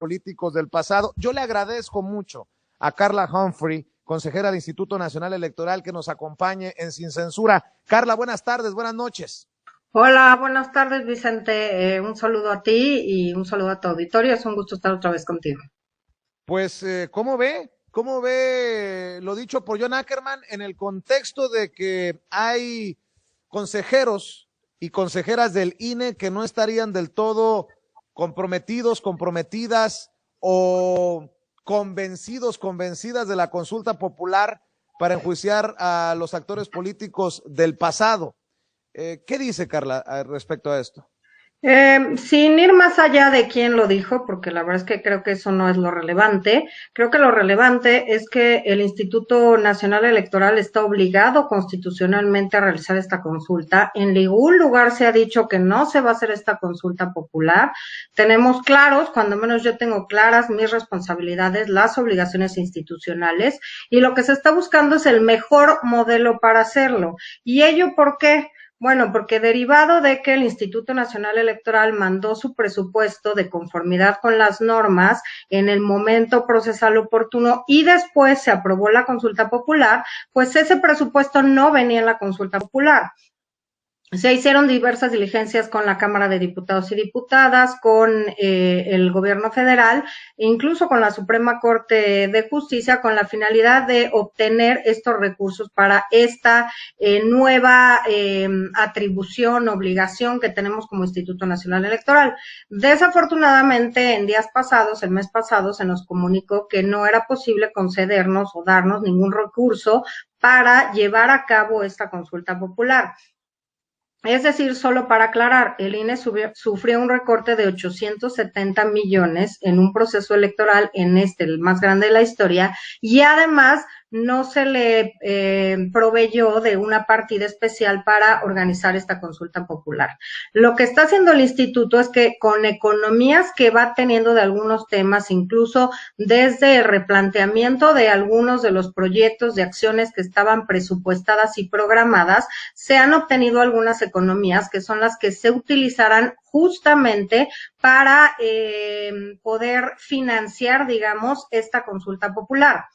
políticos del pasado. Yo le agradezco mucho a Carla Humphrey, consejera del Instituto Nacional Electoral, que nos acompañe en Sin Censura. Carla, buenas tardes, buenas noches. Hola, buenas tardes, Vicente. Un saludo a ti y un saludo a tu auditorio. Es un gusto estar otra vez contigo. Pues, ¿cómo ve? ¿Cómo ve lo dicho por John Ackerman en el contexto de que hay consejeros y consejeras del INE que no estarían del todo comprometidos, comprometidas o convencidos, convencidas de la consulta popular para enjuiciar a los actores políticos del pasado? ¿Qué dice Carla respecto a esto? Sin ir más allá de quién lo dijo, porque la verdad es que creo que eso no es lo relevante, creo que lo relevante es que el Instituto Nacional Electoral está obligado constitucionalmente a realizar esta consulta. En ningún lugar se ha dicho que no se va a hacer esta consulta popular. Tenemos claros, cuando menos yo tengo claras mis responsabilidades, las obligaciones institucionales, y lo que se está buscando es el mejor modelo para hacerlo. ¿Y ello por qué? Bueno, porque derivado de que el Instituto Nacional Electoral mandó su presupuesto de conformidad con las normas en el momento procesal oportuno y después se aprobó la consulta popular, pues ese presupuesto no venía en la consulta popular. Se hicieron diversas diligencias con la Cámara de Diputados y Diputadas, con el gobierno federal, e incluso con la Suprema Corte de Justicia, con la finalidad de obtener estos recursos para esta nueva atribución, obligación que tenemos como Instituto Nacional Electoral. Desafortunadamente, en días pasados, el mes pasado, se nos comunicó que no era posible concedernos o darnos ningún recurso para llevar a cabo esta consulta popular. Es decir, solo para aclarar, el INE sufrió un recorte de 870 millones en un proceso electoral, el más grande de la historia, y además no se le proveyó de una partida especial para organizar esta consulta popular. Lo que está haciendo el instituto es que con economías que va teniendo de algunos temas, incluso desde el replanteamiento de algunos de los proyectos de acciones que estaban presupuestadas y programadas, se han obtenido algunas economías que son las que se utilizarán justamente para poder financiar, digamos, esta consulta popular.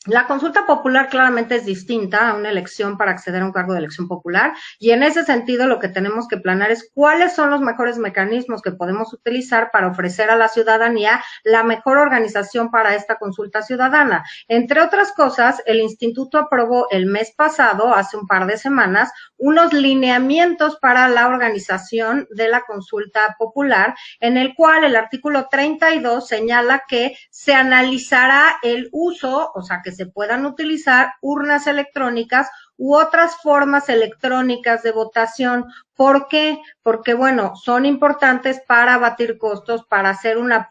La consulta popular claramente es distinta a una elección para acceder a un cargo de elección popular, y en ese sentido lo que tenemos que planear es cuáles son los mejores mecanismos que podemos utilizar para ofrecer a la ciudadanía la mejor organización para esta consulta ciudadana. Entre otras cosas, el instituto aprobó el mes pasado, hace un par de semanas, unos lineamientos para la organización de la consulta popular, en el cual el artículo 32 señala que se analizará el uso, o sea, que se puedan utilizar urnas electrónicas u otras formas electrónicas de votación. ¿Por qué? Porque, bueno, son importantes para abatir costos, para hacer una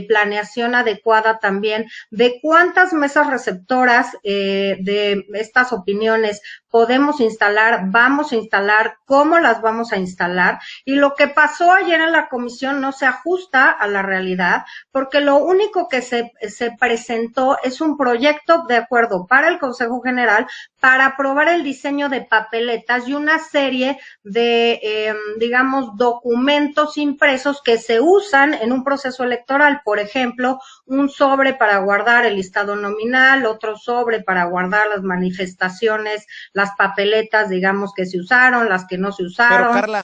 planeación adecuada también de cuántas mesas receptoras de estas opiniones podemos instalar, vamos a instalar, cómo las vamos a instalar. Y lo que pasó ayer en la comisión no se ajusta a la realidad, porque lo único que se presentó es un proyecto de acuerdo para el Consejo General para aprobar el diseño de papeletas y una serie de, digamos, documentos impresos que se usan en un proceso electoral. Por ejemplo, un sobre para guardar el listado nominal, otro sobre para guardar las manifestaciones, las papeletas, digamos, que se usaron, las que no se usaron. Pero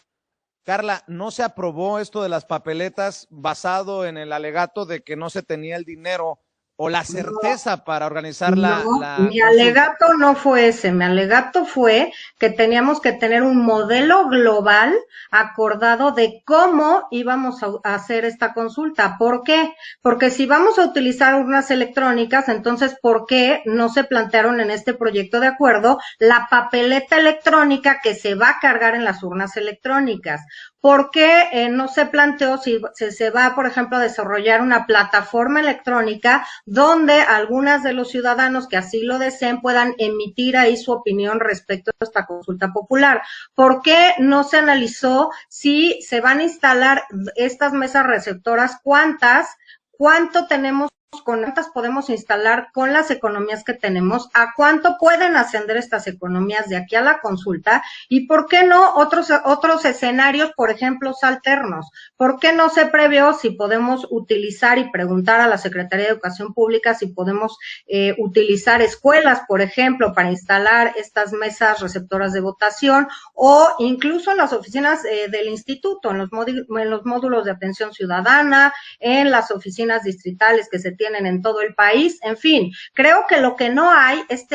Carla, ¿no se aprobó esto de las papeletas basado en el alegato de que no se tenía el dinero o la certeza para organizar la mi alegato no fue ese, mi alegato fue que teníamos que tener un modelo global acordado de cómo íbamos a hacer esta consulta. ¿Por qué? Porque si vamos a utilizar urnas electrónicas, entonces, ¿por qué no se plantearon en este proyecto de acuerdo la papeleta electrónica que se va a cargar en las urnas electrónicas? ¿Por qué no se planteó si se va, por ejemplo, a desarrollar una plataforma electrónica donde algunas de los ciudadanos que así lo deseen puedan emitir ahí su opinión respecto a esta consulta popular? ¿Por qué no se analizó si se van a instalar estas mesas receptoras? ¿Cuánto tenemos con cuántas podemos instalar con las economías que tenemos, a cuánto pueden ascender estas economías de aquí a la consulta y por qué no otros escenarios, por ejemplo, alternos. ¿Por qué no se previó si podemos utilizar y preguntar a la Secretaría de Educación Pública si podemos utilizar escuelas, por ejemplo, para instalar estas mesas receptoras de votación o incluso en las oficinas del instituto, en los módulos de atención ciudadana, en las oficinas distritales que se tienen en todo el país, en fin, creo que lo que no hay es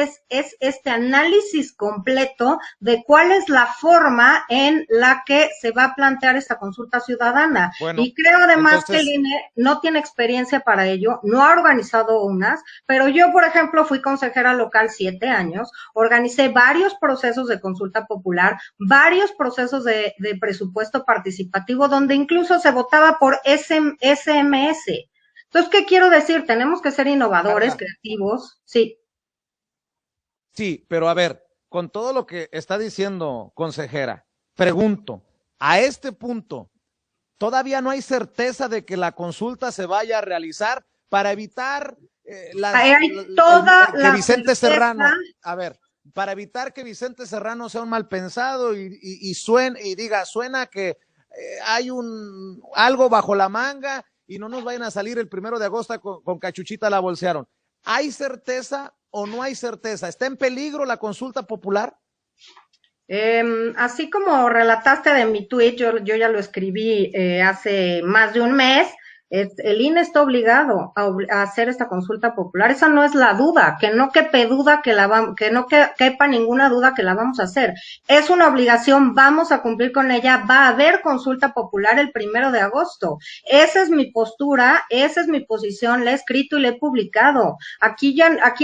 este análisis completo de cuál es la forma en la que se va a plantear esta consulta ciudadana. Bueno, y creo además que el INE no tiene experiencia para ello, no ha organizado unas, pero yo, por ejemplo, fui consejera local 7 años, organicé varios procesos de consulta popular, varios procesos de presupuesto participativo, donde incluso se votaba por SMS. Entonces, ¿qué quiero decir? Tenemos que ser innovadores, creativos, sí. Sí, pero a ver, con todo lo que está diciendo, consejera, pregunto, a este punto, ¿todavía no hay certeza de que la consulta se vaya a realizar para evitar que Vicente Serrano, a ver, para evitar que Vicente Serrano sea un mal pensado y suena que hay algo bajo la manga y no nos vayan a salir el 1 de agosto con Cachuchita la bolsearon? ¿Hay certeza o no hay certeza? ¿Está en peligro la consulta popular? Así como relataste de mi tweet, yo ya lo escribí hace más de un mes. El INE está obligado a hacer esta consulta popular. Esa no es la duda, que no quepa duda que no quepa ninguna duda que la vamos a hacer. Es una obligación, vamos a cumplir con ella, va a haber consulta popular el 1 de agosto. Esa es mi postura, esa es mi posición, la he escrito y la he publicado. Aquí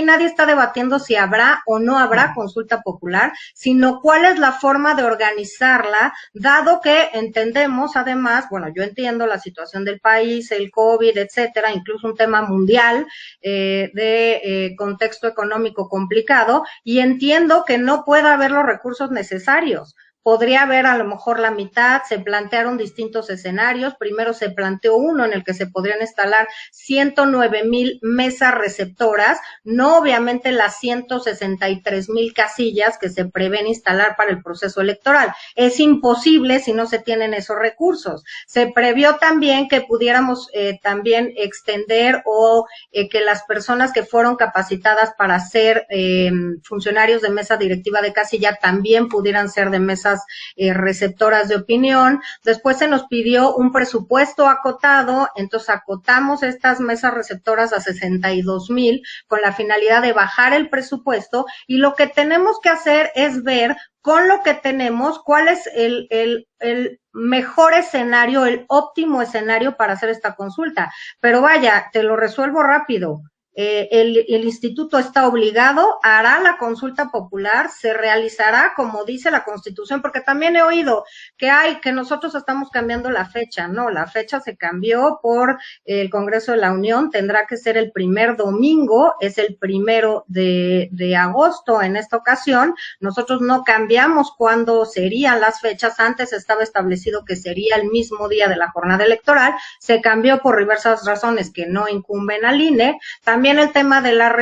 nadie está debatiendo si habrá o no habrá consulta popular, sino cuál es la forma de organizarla, dado que entendemos además, bueno, yo entiendo la situación del país, el COVID, etcétera, incluso un tema mundial de contexto económico complicado, y entiendo que no pueda haber los recursos necesarios. Podría haber a lo mejor la mitad, se plantearon distintos escenarios, primero se planteó uno en el que se podrían instalar 109,000 mesas receptoras, no obviamente las 163,000 casillas que se prevén instalar para el proceso electoral. Es imposible si no se tienen esos recursos. Se previó también que pudiéramos también extender o que las personas que fueron capacitadas para ser funcionarios de mesa directiva de casilla también pudieran ser de mesas receptoras de opinión. Después se nos pidió un presupuesto acotado, entonces acotamos estas mesas receptoras a 62,000 con la finalidad de bajar el presupuesto, y lo que tenemos que hacer es ver con lo que tenemos cuál es el mejor escenario, el óptimo escenario para hacer esta consulta. Pero vaya, te lo resuelvo rápido. El instituto está obligado, hará la consulta popular, se realizará como dice la Constitución, porque también he oído que nosotros estamos cambiando la fecha. No, la fecha se cambió por el Congreso de la Unión, tendrá que ser el primer domingo, es el 1 de agosto en esta ocasión. Nosotros no cambiamos cuándo serían las fechas, antes estaba establecido que sería el mismo día de la jornada electoral, se cambió por diversas razones que no incumben al INE. También el tema de la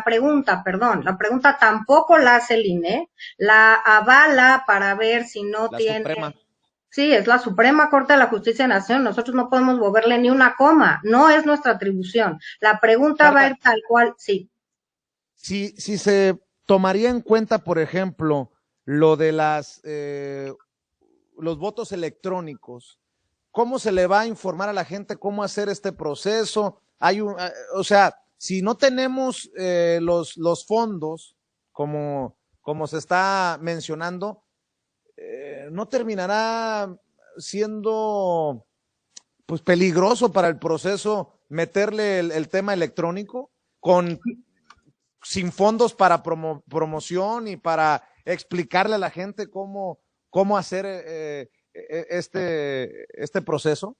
pregunta tampoco la hace el INE, la avala para ver si no tiene... Suprema. Sí, es la Suprema Corte de la Justicia de la Nación, nosotros no podemos moverle ni una coma, no es nuestra atribución. La pregunta va a ir tal cual, sí. Si se tomaría en cuenta, por ejemplo, lo de los votos electrónicos, ¿cómo se le va a informar a la gente cómo hacer este proceso? O sea, si no tenemos los fondos, como se está mencionando, no terminará siendo pues peligroso para el proceso meterle el tema electrónico sin fondos para promoción y para explicarle a la gente cómo hacer este proceso.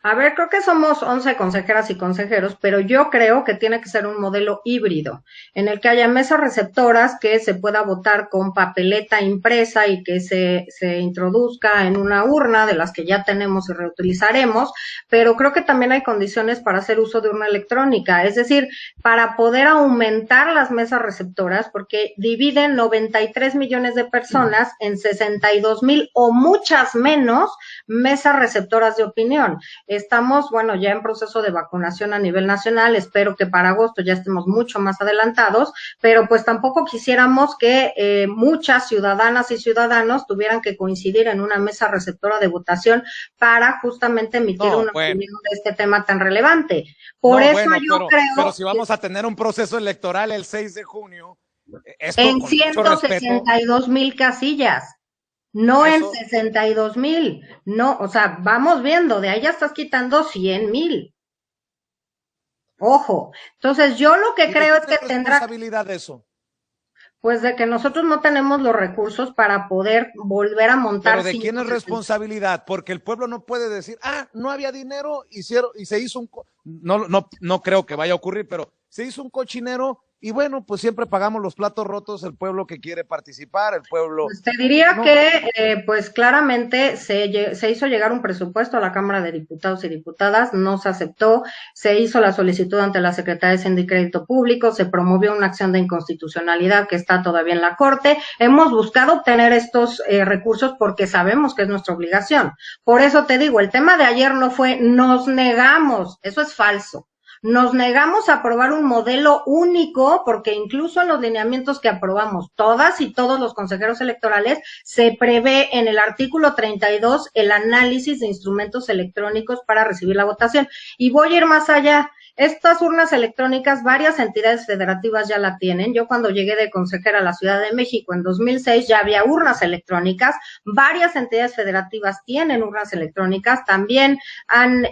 A ver, creo que somos 11 consejeras y consejeros, pero yo creo que tiene que ser un modelo híbrido, en el que haya mesas receptoras que se pueda votar con papeleta impresa y que se introduzca en una urna de las que ya tenemos y reutilizaremos, pero creo que también hay condiciones para hacer uso de urna electrónica, es decir, para poder aumentar las mesas receptoras, porque dividen 93 millones de personas en 62,000 o muchas menos mesas receptoras de opinión. Estamos, bueno, ya en proceso de vacunación a nivel nacional, espero que para agosto ya estemos mucho más adelantados, pero pues tampoco quisiéramos que muchas ciudadanas y ciudadanos tuvieran que coincidir en una mesa receptora de votación para justamente emitir una opinión de este tema tan relevante. Por eso yo creo... Pero si vamos a tener un proceso electoral el 6 de junio... en 162,000 casillas. No en 62,000, no, o sea, vamos viendo, de ahí ya estás quitando 100,000. Ojo, entonces yo lo que creo es que tendrá responsabilidad de eso. Pues de que nosotros no tenemos los recursos para poder volver a montar. ¿Pero de quién es responsabilidad? Porque el pueblo no puede decir, no había dinero, y se hizo no creo que vaya a ocurrir, pero se hizo un cochinero. Y bueno, pues siempre pagamos los platos rotos el pueblo que quiere participar, el pueblo... Pues te diría que, pues claramente se hizo llegar un presupuesto a la Cámara de Diputados y Diputadas, no se aceptó, se hizo la solicitud ante la Secretaría de Hacienda y Crédito Público, se promovió una acción de inconstitucionalidad que está todavía en la Corte. Hemos buscado obtener estos recursos porque sabemos que es nuestra obligación. Por eso te digo, el tema de ayer no fue nos negamos, eso es falso. Nos negamos a aprobar un modelo único porque incluso en los lineamientos que aprobamos todas y todos los consejeros electorales se prevé en el artículo 32 el análisis de instrumentos electrónicos para recibir la votación. Y voy a ir más allá. Estas urnas electrónicas, varias entidades federativas ya la tienen. Yo cuando llegué de consejera a la Ciudad de México en 2006 ya había urnas electrónicas. Varias entidades federativas tienen urnas electrónicas. También han...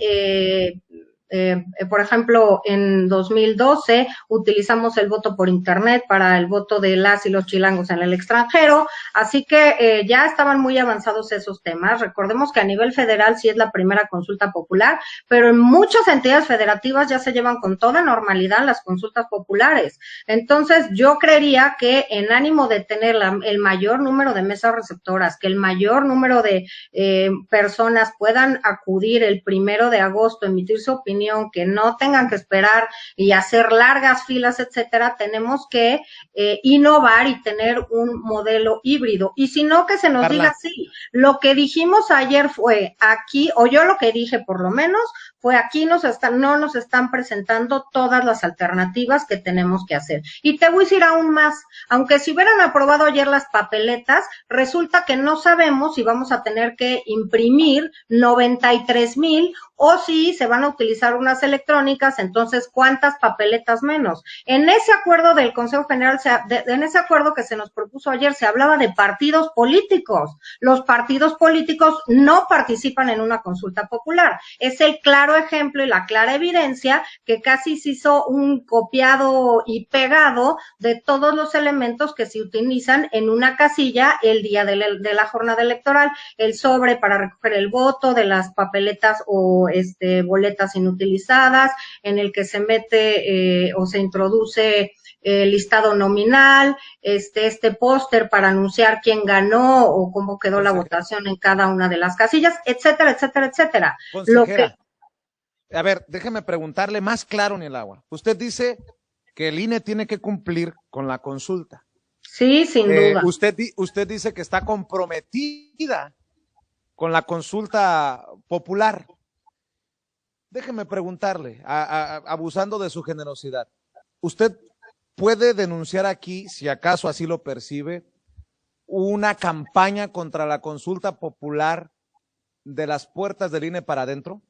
por ejemplo, en 2012 utilizamos el voto por internet para el voto de las y los chilangos en el extranjero, así que ya estaban muy avanzados esos temas. Recordemos que a nivel federal sí es la primera consulta popular, pero en muchas entidades federativas ya se llevan con toda normalidad las consultas populares. Entonces, yo creería que en ánimo de tener el mayor número de mesas receptoras, que el mayor número de personas puedan acudir el 1 de agosto, emitir su opinión, que no tengan que esperar y hacer largas filas, etcétera, tenemos que innovar y tener un modelo híbrido. Y si no, que se nos diga así. Lo que dijimos ayer fue aquí, o yo lo que dije por lo menos, fue aquí no nos están presentando todas las alternativas que tenemos que hacer. Y te voy a decir aún más, aunque si hubieran aprobado ayer las papeletas, resulta que no sabemos si vamos a tener que imprimir 93,000 o si se van a utilizar unas electrónicas, entonces ¿cuántas papeletas menos? En ese acuerdo del Consejo General, en ese acuerdo que se nos propuso ayer, se hablaba de partidos políticos. Los partidos políticos no participan en una consulta popular. Es el claro ejemplo y la clara evidencia que casi se hizo un copiado y pegado de todos los elementos que se utilizan en una casilla el día de la jornada electoral, el sobre para recoger el voto, de las papeletas o boletas inutilizadas, en el que se mete o se introduce listado nominal, este póster para anunciar quién ganó o cómo quedó la votación en cada una de las casillas, etcétera, etcétera, etcétera. A ver, déjeme preguntarle más claro en el agua. Usted dice que el INE tiene que cumplir con la consulta. Sí, sin duda. Usted dice que está comprometida con la consulta popular. Déjeme preguntarle, abusando de su generosidad, ¿usted puede denunciar aquí, si acaso así lo percibe, una campaña contra la consulta popular de las puertas del INE para adentro?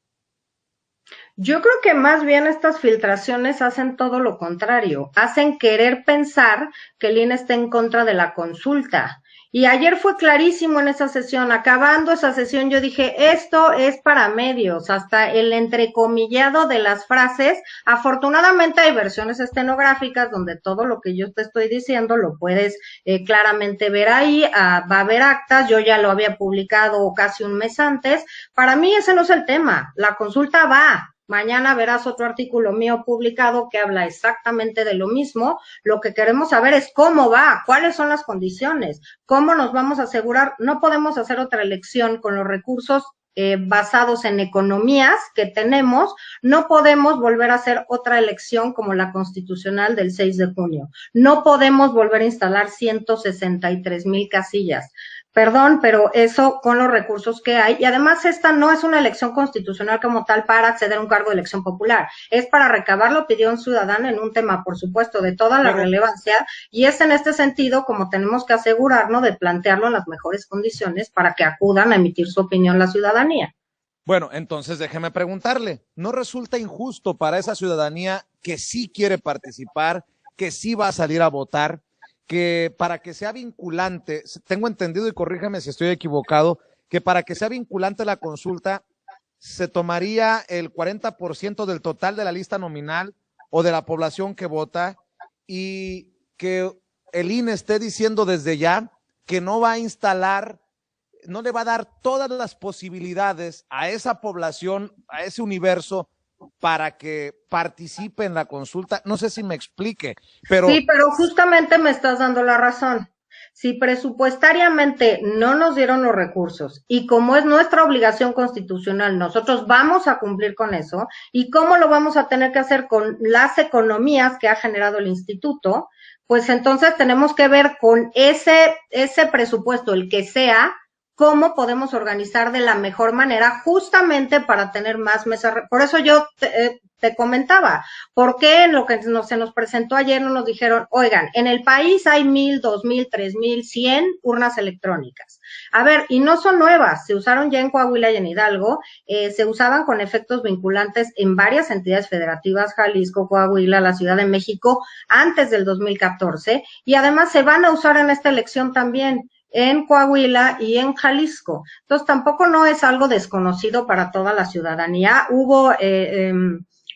Yo creo que más bien estas filtraciones hacen todo lo contrario, hacen querer pensar que el INE está en contra de la consulta. Y ayer fue clarísimo en esa sesión, acabando esa sesión yo dije, esto es para medios, hasta el entrecomillado de las frases. Afortunadamente hay versiones estenográficas donde todo lo que yo te estoy diciendo lo puedes claramente ver ahí, va a haber actas, yo ya lo había publicado casi un mes antes. Para mí ese no es el tema, la consulta va. Mañana verás otro artículo mío publicado que habla exactamente de lo mismo. Lo que queremos saber es cómo va, cuáles son las condiciones, cómo nos vamos a asegurar. No podemos hacer otra elección con los recursos basados en economías que tenemos. No podemos volver a hacer otra elección como la constitucional del 6 de junio. No podemos volver a instalar 163,000 casillas. Perdón, pero eso con los recursos que hay. Y además esta no es una elección constitucional como tal para acceder a un cargo de elección popular. Es para recabar la opinión ciudadana en un tema, por supuesto, de toda la relevancia. Y es en este sentido como tenemos que asegurarnos de plantearlo en las mejores condiciones para que acudan a emitir su opinión la ciudadanía. Bueno, entonces déjeme preguntarle, ¿no resulta injusto para esa ciudadanía que sí quiere participar, que sí va a salir a votar, que para que sea vinculante, tengo entendido y corríjame si estoy equivocado, que para que sea vinculante la consulta se tomaría el 40% del total de la lista nominal o de la población que vota y que el INE esté diciendo desde ya que no va a instalar, no le va a dar todas las posibilidades a esa población, a ese universo, para que participe en la consulta? No sé si me explique, pero... Sí, pero justamente me estás dando la razón. Si presupuestariamente no nos dieron los recursos y como es nuestra obligación constitucional, nosotros vamos a cumplir con eso, y cómo lo vamos a tener que hacer con las economías que ha generado el instituto, pues entonces tenemos que ver con ese presupuesto, el que sea, cómo podemos organizar de la mejor manera justamente para tener más mesas. Por eso yo te comentaba, ¿por qué en lo que se nos presentó ayer no nos dijeron, oigan, en el país hay 1,000, 2,000, 3,000, 100 urnas electrónicas? A ver, y no son nuevas, se usaron ya en Coahuila y en Hidalgo, se usaban con efectos vinculantes en varias entidades federativas, Jalisco, Coahuila, la Ciudad de México, antes del 2014, y además se van a usar en esta elección también en Coahuila y en Jalisco. Entonces tampoco no es algo desconocido para toda la ciudadanía. Hubo,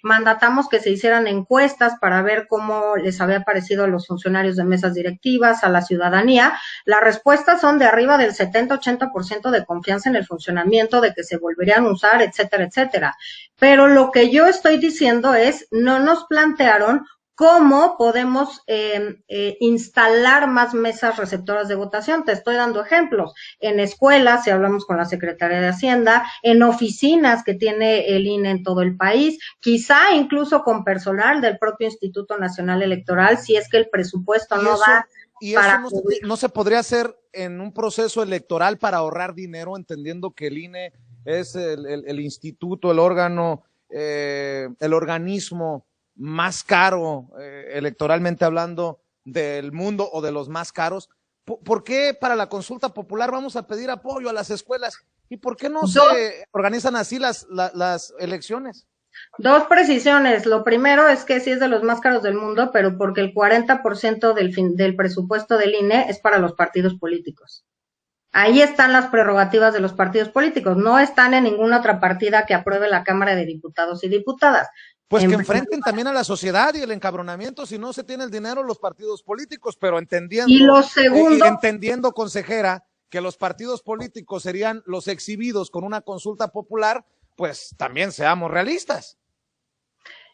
mandatamos que se hicieran encuestas para ver cómo les había parecido a los funcionarios de mesas directivas, a la ciudadanía. Las respuestas son de arriba del 70-80% de confianza en el funcionamiento, de que se volverían a usar, etcétera, etcétera. Pero lo que yo estoy diciendo es, no nos plantearon cómo podemos instalar más mesas receptoras de votación. Te estoy dando ejemplos. En escuelas, si hablamos con la Secretaría de Hacienda, en oficinas que tiene el INE en todo el país, quizá incluso con personal del propio Instituto Nacional Electoral, si es que el presupuesto no da. Y eso no se podría hacer en un proceso electoral para ahorrar dinero, entendiendo que el INE es el instituto, el órgano, el organismo más caro, electoralmente hablando, del mundo o de los más caros. ¿Por qué para la consulta popular vamos a pedir apoyo a las escuelas? ¿Y por qué no se organizan así las elecciones? Dos precisiones. Lo primero es que sí es de los más caros del mundo, pero porque el 40% del presupuesto del INE es para los partidos políticos. Ahí están las prerrogativas de los partidos políticos, no están en ninguna otra partida que apruebe la Cámara de Diputados y Diputadas. Pues que enfrenten también a la sociedad y el encabronamiento si no se tiene el dinero los partidos políticos, pero entendiendo, y lo segundo, entendiendo, consejera, que los partidos políticos serían los exhibidos con una consulta popular, pues también seamos realistas.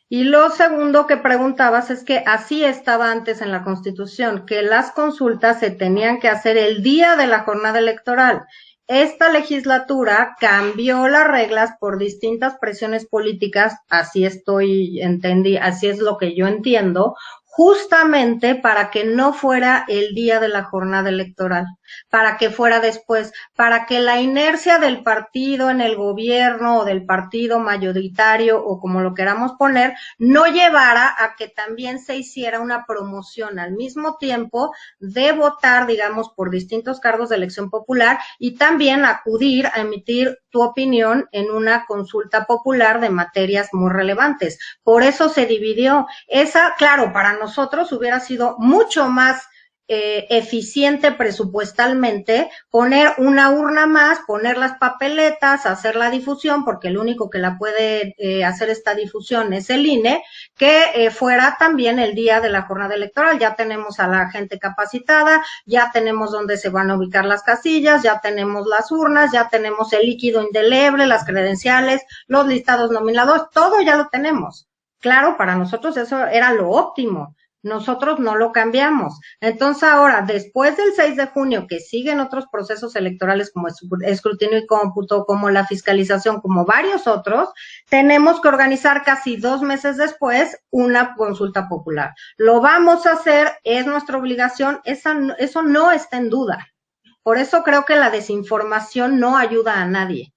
Y lo segundo que preguntabas es que así estaba antes en la Constitución, que las consultas se tenían que hacer el día de la jornada electoral. Esta legislatura cambió las reglas por distintas presiones políticas, así es lo que yo entiendo, justamente para que no fuera el día de la jornada electoral, para que fuera después, para que la inercia del partido en el gobierno o del partido mayoritario o como lo queramos poner, no llevara a que también se hiciera una promoción al mismo tiempo de votar, digamos, por distintos cargos de elección popular y también acudir a emitir tu opinión en una consulta popular de materias muy relevantes. Por eso se dividió. Esa, claro, para nosotros hubiera sido mucho más eficiente presupuestalmente poner una urna más, poner las papeletas, hacer la difusión, porque el único que la puede hacer esta difusión es el INE, que fuera también el día de la jornada electoral. Ya tenemos a la gente capacitada, ya tenemos dónde se van a ubicar las casillas, ya tenemos las urnas, ya tenemos el líquido indeleble, las credenciales, los listados nominados, todo ya lo tenemos. Claro, para nosotros eso era lo óptimo. Nosotros no lo cambiamos. Entonces ahora, después del 6 de junio, que siguen otros procesos electorales como escrutinio y cómputo, como la fiscalización, como varios otros, tenemos que organizar casi 2 meses después una consulta popular. Lo vamos a hacer, es nuestra obligación, eso no está en duda. Por eso creo que la desinformación no ayuda a nadie.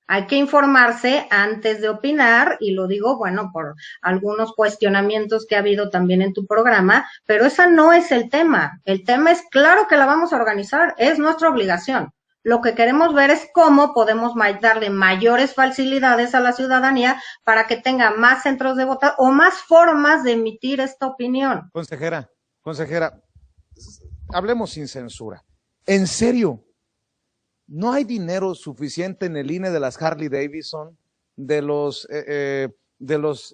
Hay que informarse antes de opinar, y lo digo, bueno, por algunos cuestionamientos que ha habido también en tu programa, pero ese no es el tema. El tema es, claro que la vamos a organizar, es nuestra obligación. Lo que queremos ver es cómo podemos darle mayores facilidades a la ciudadanía para que tenga más centros de votación o más formas de emitir esta opinión. Consejera, hablemos sin censura. ¿En serio? ¿No hay dinero suficiente en el INE de las Harley Davidson, de los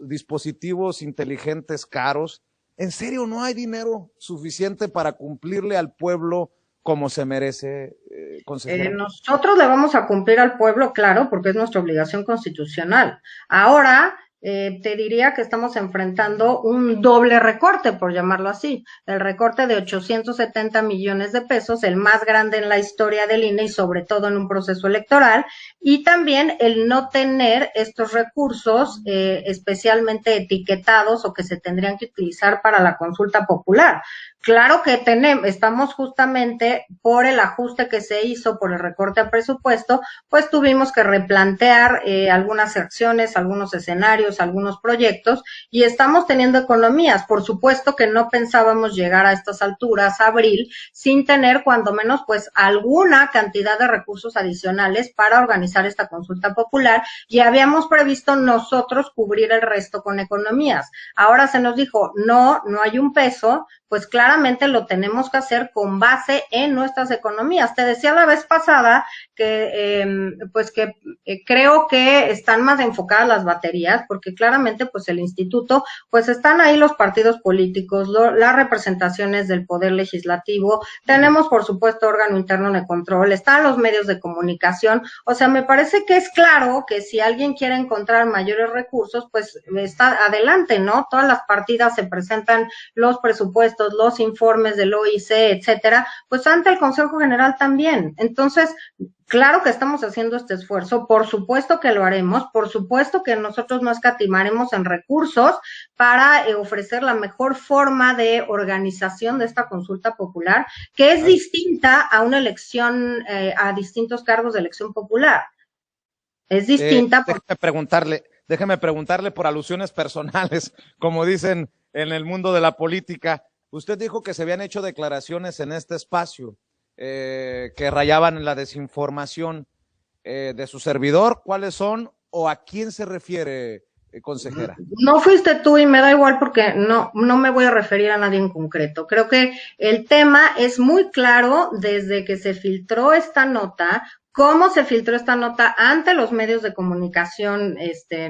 dispositivos inteligentes caros? ¿En serio no hay dinero suficiente para cumplirle al pueblo como se merece, consejera? Nosotros le vamos a cumplir al pueblo, claro, porque es nuestra obligación constitucional. Ahora, te diría que estamos enfrentando un doble recorte, por llamarlo así, el recorte de 870 millones de pesos, el más grande en la historia del INE y sobre todo en un proceso electoral, y también el no tener estos recursos especialmente etiquetados o que se tendrían que utilizar para la consulta popular. Claro que estamos justamente por el ajuste que se hizo por el recorte al presupuesto, pues tuvimos que replantear algunas acciones, algunos escenarios, algunos proyectos, y estamos teniendo economías. Por supuesto que no pensábamos llegar a estas alturas, abril, sin tener cuando menos pues alguna cantidad de recursos adicionales para organizar esta consulta popular, y habíamos previsto nosotros cubrir el resto con economías. Ahora se nos dijo, no hay un peso, pues claramente lo tenemos que hacer con base en nuestras economías. Te decía la vez pasada que creo que están más enfocadas las baterías, porque claramente pues el instituto, pues están ahí los partidos políticos, las representaciones del poder legislativo, tenemos por supuesto órgano interno de control, están los medios de comunicación. O sea, me parece que es claro que si alguien quiere encontrar mayores recursos, pues está adelante, ¿no? Todas las partidas se presentan los presupuestos, los informes del OIC, etcétera, pues ante el Consejo General también. Entonces, claro que estamos haciendo este esfuerzo, por supuesto que lo haremos, por supuesto que nosotros no escatimaremos en recursos para ofrecer la mejor forma de organización de esta consulta popular, que es distinta a una elección, a distintos cargos de elección popular. Es distinta. Déjeme preguntarle por alusiones personales, como dicen en el mundo de la política. Usted dijo que se habían hecho declaraciones en este espacio que rayaban en la desinformación de su servidor. ¿Cuáles son o a quién se refiere, consejera? No fuiste tú y me da igual porque no me voy a referir a nadie en concreto. Creo que el tema es muy claro desde que se filtró esta nota. ¿Cómo se filtró esta nota ante los medios de comunicación?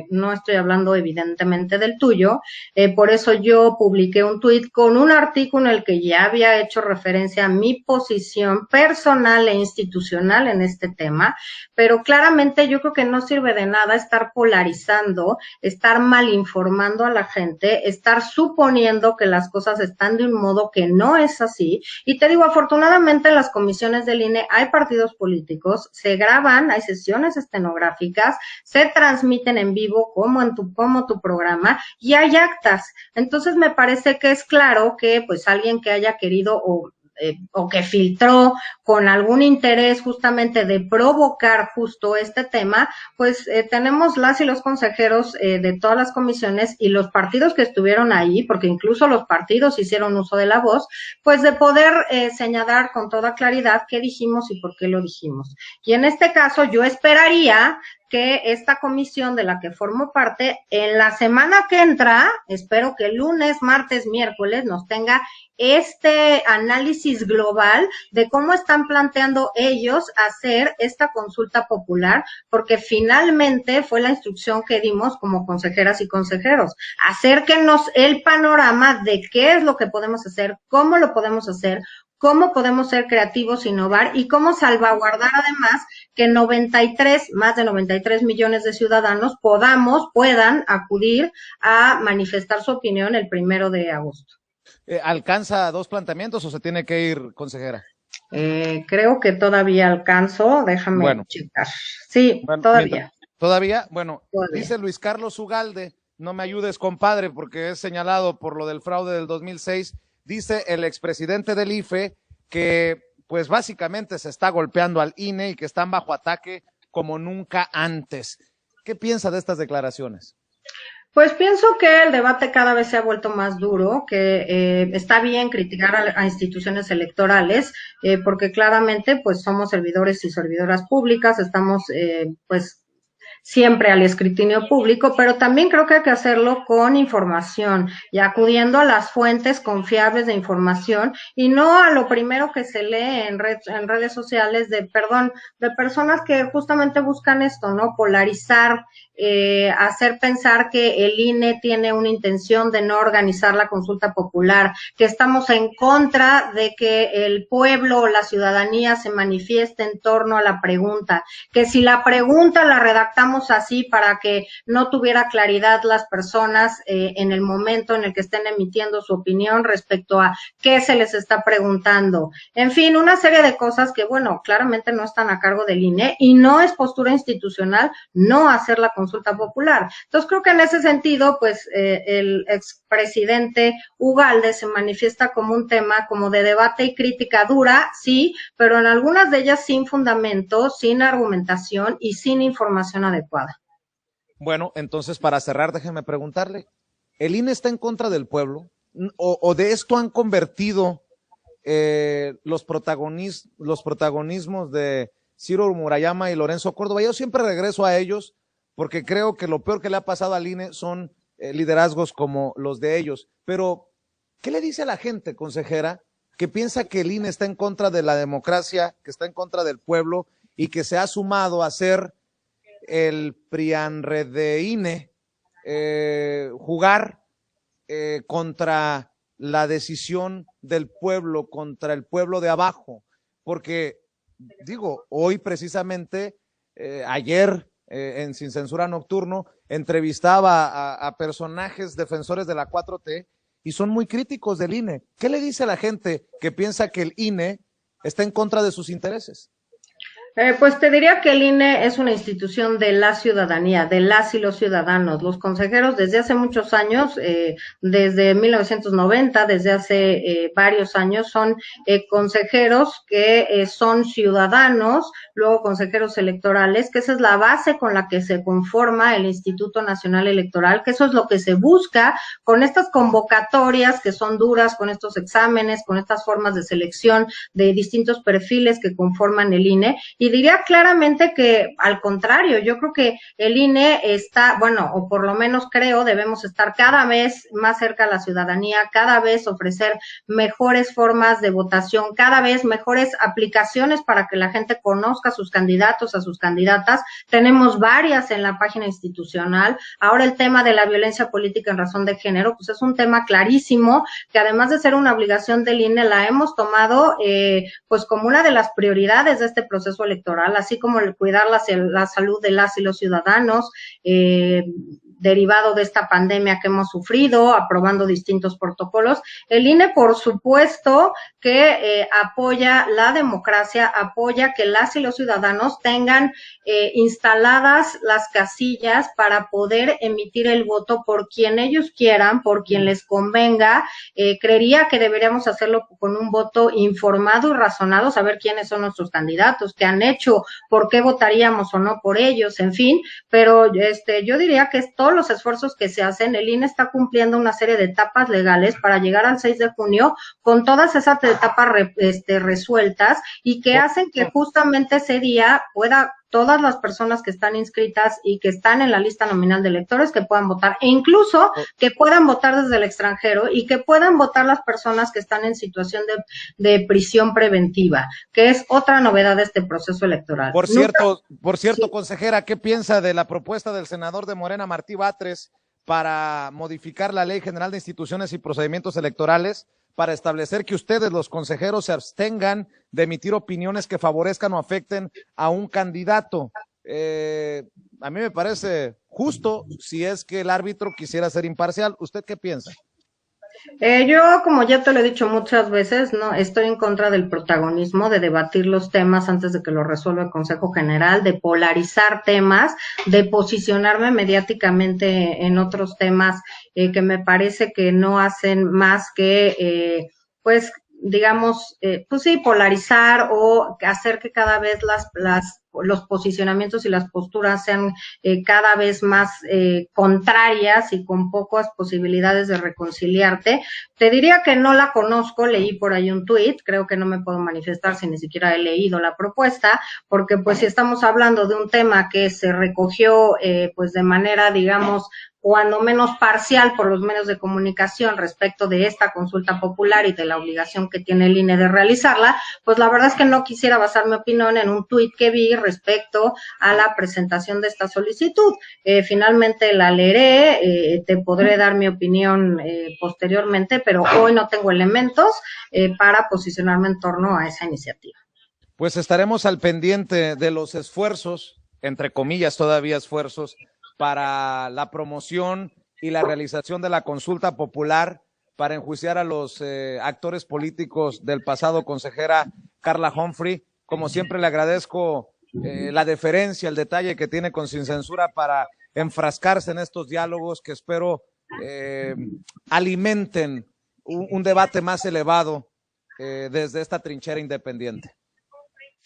No estoy hablando evidentemente del tuyo, por eso yo publiqué un tuit con un artículo en el que ya había hecho referencia a mi posición personal e institucional en este tema, pero claramente yo creo que no sirve de nada estar polarizando, estar mal informando a la gente, estar suponiendo que las cosas están de un modo que no es así. Y te digo, afortunadamente en las comisiones del INE hay partidos políticos, se graban, hay sesiones estenográficas, se transmiten en vivo como tu programa, y hay actas. Entonces me parece que es claro que pues alguien que haya querido o que filtró con algún interés justamente de provocar justo este tema, pues tenemos las y los consejeros de todas las comisiones y los partidos que estuvieron ahí, porque incluso los partidos hicieron uso de la voz, pues de poder señalar con toda claridad qué dijimos y por qué lo dijimos. Y en este caso yo esperaría que esta comisión de la que formo parte, en la semana que entra, espero que lunes, martes, miércoles, nos tenga este análisis global de cómo están planteando ellos hacer esta consulta popular, porque finalmente fue la instrucción que dimos como consejeras y consejeros. Acérquenos el panorama de qué es lo que podemos hacer, cómo lo podemos hacer, cómo podemos ser creativos, innovar y cómo salvaguardar además que más de 93 millones de ciudadanos puedan acudir a manifestar su opinión el 1 de agosto. ¿Alcanza 2 planteamientos o se tiene que ir, consejera? Creo que todavía alcanzo, déjame checar. Sí, bueno, todavía. ¿Todavía? Bueno, todavía. Dice Luis Carlos Ugalde, no me ayudes, compadre, porque es señalado por lo del fraude del 2006, dice el expresidente del IFE que pues básicamente se está golpeando al INE y que están bajo ataque como nunca antes. ¿Qué piensa de estas declaraciones? Pues pienso que el debate cada vez se ha vuelto más duro, que está bien criticar a instituciones electorales, porque claramente pues somos servidores y servidoras públicas, estamos pues siempre al escrutinio público, pero también creo que hay que hacerlo con información y acudiendo a las fuentes confiables de información y no a lo primero que se lee en redes sociales de personas que justamente buscan esto, ¿no? Polarizar, hacer pensar que el INE tiene una intención de no organizar la consulta popular, que estamos en contra de que el pueblo o la ciudadanía se manifieste en torno a la pregunta, que si la pregunta la redactamos así para que no tuviera claridad las personas en el momento en el que estén emitiendo su opinión respecto a qué se les está preguntando. En fin, una serie de cosas que, bueno, claramente no están a cargo del INE y no es postura institucional no hacer la consulta popular. Entonces, creo que en ese sentido, pues, el expresidente Ugalde se manifiesta como un tema como de debate y crítica dura, sí, pero en algunas de ellas sin fundamento, sin argumentación y sin información adecuada. Bueno, entonces para cerrar, déjeme preguntarle, ¿el INE está en contra del pueblo? ¿O de esto han convertido los protagonismos de Ciro Murayama y Lorenzo Córdoba? Yo siempre regreso a ellos porque creo que lo peor que le ha pasado al INE son liderazgos como los de ellos. Pero, ¿qué le dice a la gente, consejera, que piensa que el INE está en contra de la democracia, que está en contra del pueblo y que se ha sumado a ser el PRIANRE de INE, jugar contra la decisión del pueblo, contra el pueblo de abajo? Porque, digo, hoy precisamente, ayer en Sin Censura Nocturno, entrevistaba a personajes defensores de la 4T y son muy críticos del INE. ¿Qué le dice a la gente que piensa que el INE está en contra de sus intereses? Pues te diría que el INE es una institución de la ciudadanía, de las y los ciudadanos. Los consejeros desde hace muchos años, desde 1990, desde hace varios años, son consejeros que son ciudadanos, luego consejeros electorales, que esa es la base con la que se conforma el Instituto Nacional Electoral, que eso es lo que se busca con estas convocatorias que son duras, con estos exámenes, con estas formas de selección de distintos perfiles que conforman el INE. Y diría claramente que, al contrario, yo creo que el INE está, bueno, o por lo menos creo, debemos estar cada vez más cerca a la ciudadanía, cada vez ofrecer mejores formas de votación, cada vez mejores aplicaciones para que la gente conozca a sus candidatos, a sus candidatas. Tenemos varias en la página institucional. Ahora el tema de la violencia política en razón de género, pues es un tema clarísimo, que además de ser una obligación del INE, la hemos tomado pues como una de las prioridades de este proceso electoral, así como el cuidar la salud de las y los ciudadanos, derivado de esta pandemia que hemos sufrido, aprobando distintos protocolos. El INE, por supuesto, que apoya la democracia, apoya que las y los ciudadanos tengan instaladas las casillas para poder emitir el voto por quien ellos quieran, por quien les convenga. Creería que deberíamos hacerlo con un voto informado y razonado, saber quiénes son nuestros candidatos, qué han hecho, por qué votaríamos o no por ellos, en fin, pero yo diría que todos los esfuerzos que se hacen, el INE está cumpliendo una serie de etapas legales para llegar al 6 de junio con todas esas etapas resueltas y que hacen que justamente ese día pueda todas las personas que están inscritas y que están en la lista nominal de electores que puedan votar, e incluso que puedan votar desde el extranjero y que puedan votar las personas que están en situación de prisión preventiva, que es otra novedad de este proceso electoral. Por cierto, sí, consejera, ¿qué piensa de la propuesta del senador de Morena, Martí Batres, para modificar la Ley General de Instituciones y Procedimientos Electorales para establecer que ustedes, los consejeros, se abstengan de emitir opiniones que favorezcan o afecten a un candidato? A mí me parece justo si es que el árbitro quisiera ser imparcial. ¿Usted qué piensa? Yo, como ya te lo he dicho muchas veces, no estoy en contra del protagonismo, de debatir los temas antes de que lo resuelva el Consejo General, de polarizar temas, de posicionarme mediáticamente en otros temas que me parece que no hacen más que, pues, digamos, pues sí, polarizar o hacer que cada vez los posicionamientos y las posturas sean cada vez más contrarias y con pocas posibilidades de reconciliarte. Te diría que no la conozco, leí por ahí un tuit, creo que no me puedo manifestar si ni siquiera he leído la propuesta, porque pues si estamos hablando de un tema que se recogió pues de manera, digamos, cuando menos parcial por los medios de comunicación respecto de esta consulta popular y de la obligación que tiene el INE de realizarla, pues la verdad es que no quisiera basar mi opinión en un tuit que vi respecto a la presentación de esta solicitud. Finalmente la leeré, te podré dar mi opinión posteriormente, pero hoy no tengo elementos para posicionarme en torno a esa iniciativa. Pues estaremos al pendiente de los esfuerzos, entre comillas todavía esfuerzos, para la promoción y la realización de la consulta popular para enjuiciar a los actores políticos del pasado, consejera Carla Humphrey. Como siempre le agradezco la deferencia, el detalle que tiene con Sin Censura para enfrascarse en estos diálogos que espero alimenten un debate más elevado desde esta trinchera independiente.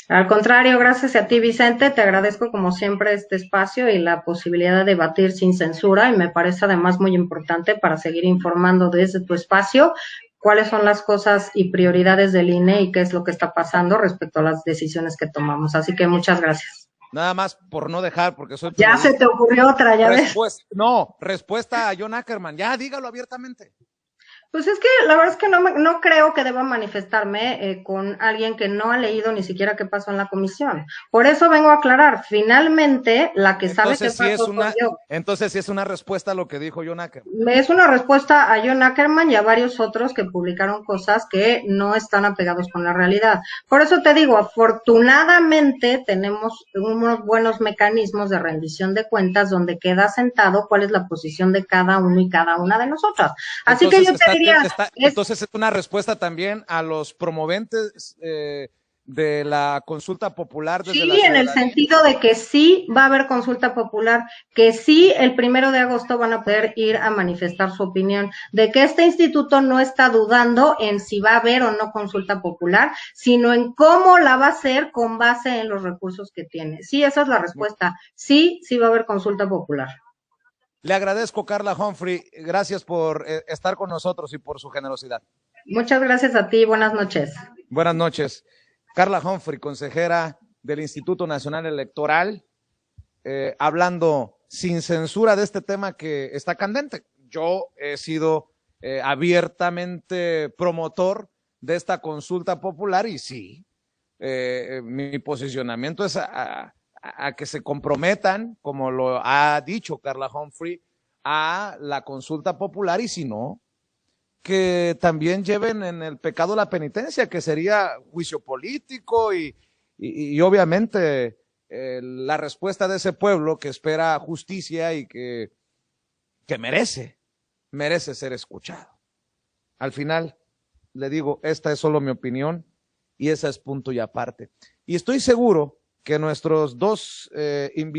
Al contrario, gracias a ti, Vicente, te agradezco como siempre este espacio y la posibilidad de debatir sin censura, y me parece además muy importante para seguir informando desde tu espacio cuáles son las cosas y prioridades del INE y qué es lo que está pasando respecto a las decisiones que tomamos. Así que muchas gracias. Nada más por no dejar, porque soy periodista. Ya se te ocurrió otra, ya ves. No, respuesta a John Ackerman, ya dígalo abiertamente. Pues es que la verdad es que no creo que deba manifestarme con alguien que no ha leído ni siquiera qué pasó en la comisión. Por eso vengo a aclarar, finalmente la que sabe qué pasó soy yo. Entonces sí es una respuesta a lo que dijo John Ackerman. Es una respuesta a John Ackerman y a varios otros que publicaron cosas que no están apegados con la realidad. Por eso te digo, afortunadamente tenemos unos buenos mecanismos de rendición de cuentas donde queda sentado cuál es la posición de cada uno y cada una de nosotras. Así entonces, que yo te diría... Entonces es una respuesta también a los promoventes de la consulta popular. Desde sí, en el sentido de que sí va a haber consulta popular, que sí el 1 de agosto van a poder ir a manifestar su opinión, de que este instituto no está dudando en si va a haber o no consulta popular, sino en cómo la va a hacer con base en los recursos que tiene. Sí, esa es la respuesta. Sí, sí va a haber consulta popular. Le agradezco, Carla Humphrey, gracias por estar con nosotros y por su generosidad. Muchas gracias a ti, buenas noches. Buenas noches. Carla Humphrey, consejera del Instituto Nacional Electoral, hablando sin censura de este tema que está candente. Yo he sido abiertamente promotor de esta consulta popular y sí, mi posicionamiento es a que se comprometan, como lo ha dicho Carla Humphrey, a la consulta popular, y si no, que también lleven en el pecado la penitencia, que sería juicio político y obviamente la respuesta de ese pueblo que espera justicia y que merece ser escuchado. Al final, le digo, esta es solo mi opinión y esa es punto y aparte. Y estoy seguro que nuestros dos invitados